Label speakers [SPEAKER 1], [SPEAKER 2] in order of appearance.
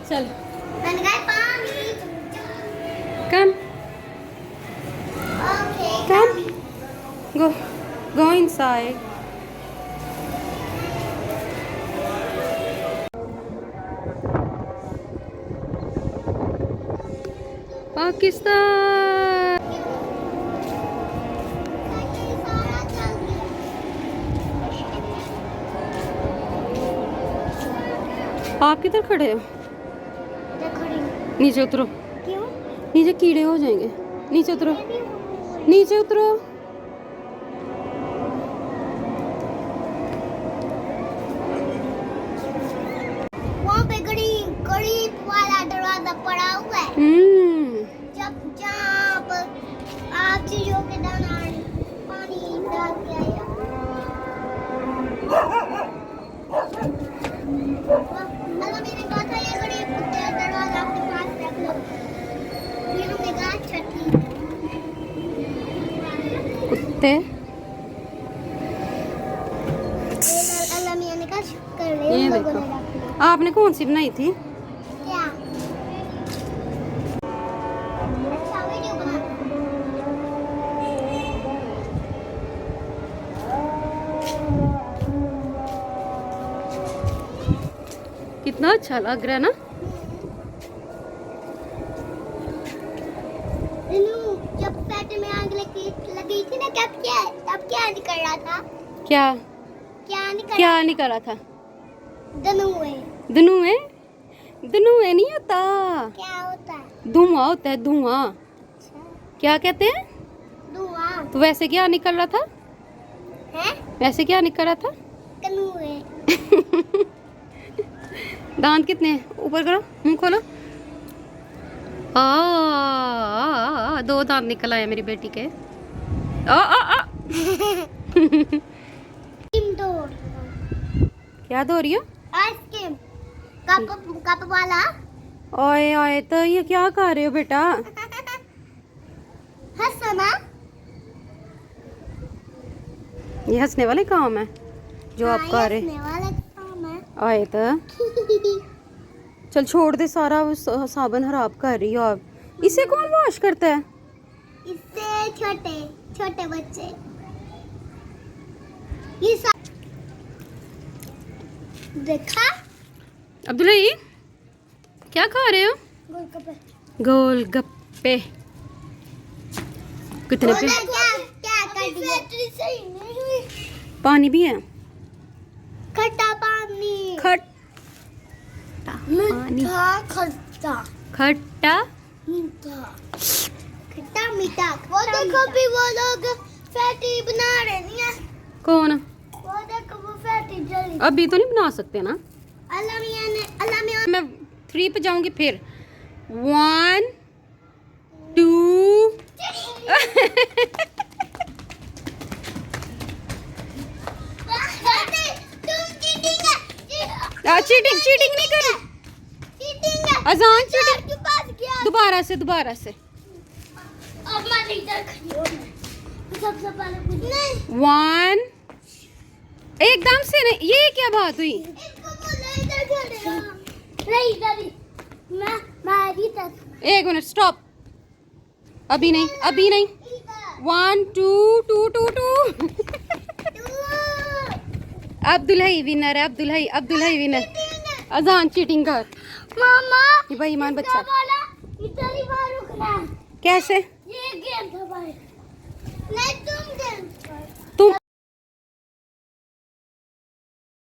[SPEAKER 1] चल
[SPEAKER 2] मैंने कहा पानी
[SPEAKER 1] कम
[SPEAKER 2] ओके
[SPEAKER 1] कम गो गो इनसाइड पाकिस्तान। आप किधर खड़े हो? नीचे उतरो,
[SPEAKER 2] क्यों?
[SPEAKER 1] नीचे कीड़े हो जाएंगे। नीचे उतरो, नीचे उतरो।
[SPEAKER 2] वहाँ पे गरीब वाला दरवाजा पड़ा हुआ है। जब जहाँ पर आप चीजों के दाना पानी डाल के आया। अल्लाह मैंने कहा था ये गरीब कुत्ते का दरवाजा अपने पास रख लो। फिर हमने कहा अच्छा ठीक।
[SPEAKER 1] कुत्ते
[SPEAKER 2] अल्लाह मैंने कहा शुक्र है
[SPEAKER 1] ये
[SPEAKER 2] लोगों
[SPEAKER 1] देखो।
[SPEAKER 2] ने रख लिया।
[SPEAKER 1] आपने कौन सी बनाई थी?
[SPEAKER 2] क्या? अच्छा वीडियो बना।
[SPEAKER 1] कितना अच्छा लग रहा है ना।
[SPEAKER 2] जब पेट में आग लगी थी ना तब क्या निकल रहा था?
[SPEAKER 1] क्या
[SPEAKER 2] क्या
[SPEAKER 1] निकल रहा था?
[SPEAKER 2] धनुए।
[SPEAKER 1] धनुएं? धनुएं नहीं होता,
[SPEAKER 2] क्या होता है?
[SPEAKER 1] धुआं होता है, धुआं।
[SPEAKER 2] अच्छा,
[SPEAKER 1] क्या कहते हैं?
[SPEAKER 2] धुआं
[SPEAKER 1] तो वैसे क्या निकल रहा था?
[SPEAKER 2] है?
[SPEAKER 1] वैसे क्या निकल रहा था?
[SPEAKER 2] कनुए।
[SPEAKER 1] दांत कितने हैं? ऊपर करो, मुंह खोलो। दो दांत निकल आए मेरी बेटी के।
[SPEAKER 2] डोर
[SPEAKER 1] क्या धो रही हो?
[SPEAKER 2] आइसक्रीम कप वाला।
[SPEAKER 1] ओए ओए, तो ये क्या कर रहे हो बेटा?
[SPEAKER 2] हंसो ना।
[SPEAKER 1] ये हंसने वाले काम है जो आप कर रहे।
[SPEAKER 2] हंसने वाला काम है।
[SPEAKER 1] आए तो चल छोड़ दे, सारा वो साबुन खराब कर रही हो आप। इसे कौन वॉश करता है?
[SPEAKER 2] इससे छोटे छोटे बच्चे। देखा
[SPEAKER 1] अब्दुल्ला, ये क्या खा रहे हो?
[SPEAKER 2] गोलगप्पे।
[SPEAKER 1] गोलगप्पे कितने पे?
[SPEAKER 2] क्या कर दिया?
[SPEAKER 1] पानी भी है?
[SPEAKER 2] खट्टा पानी।
[SPEAKER 1] खट्टा पानी,
[SPEAKER 2] खट्टा
[SPEAKER 1] खट्टा
[SPEAKER 2] मीठा। खट्टा मीठा। वो देखो भी वो लोग फैटी बना रहे नहीं है।
[SPEAKER 1] कौन?
[SPEAKER 2] वो देखो वो फैटी जली।
[SPEAKER 1] अभी तो नहीं बना सकते ना।
[SPEAKER 2] अल्लाह मियां
[SPEAKER 1] मैं 3 पे जाऊंगी फिर। 1 2 चीटिंग चीटिंग नहीं कर। अजान चीटिंग। दोबारा से
[SPEAKER 2] अब मैं इधर खड़ी हूं। सबसे पहले नहीं
[SPEAKER 1] 1 एकदम से नहीं। ये क्या बात हुई?
[SPEAKER 2] इसको बोलो इधर खड़े रहो। नहीं इधर ही। मैं इधर।
[SPEAKER 1] 1 मिनट स्टॉप। अभी नहीं, अभी नहीं। 1 2 2 2 2 अब्दुल्लाई विनर है। अब्दुल्लाई विनर। अजान चीटिंग कर।
[SPEAKER 2] मामा
[SPEAKER 1] ये बेईमान बच्चा।
[SPEAKER 2] वाला इधर ही बाहर रुकना।
[SPEAKER 1] कैसे?
[SPEAKER 2] ये गेम था भाई। नहीं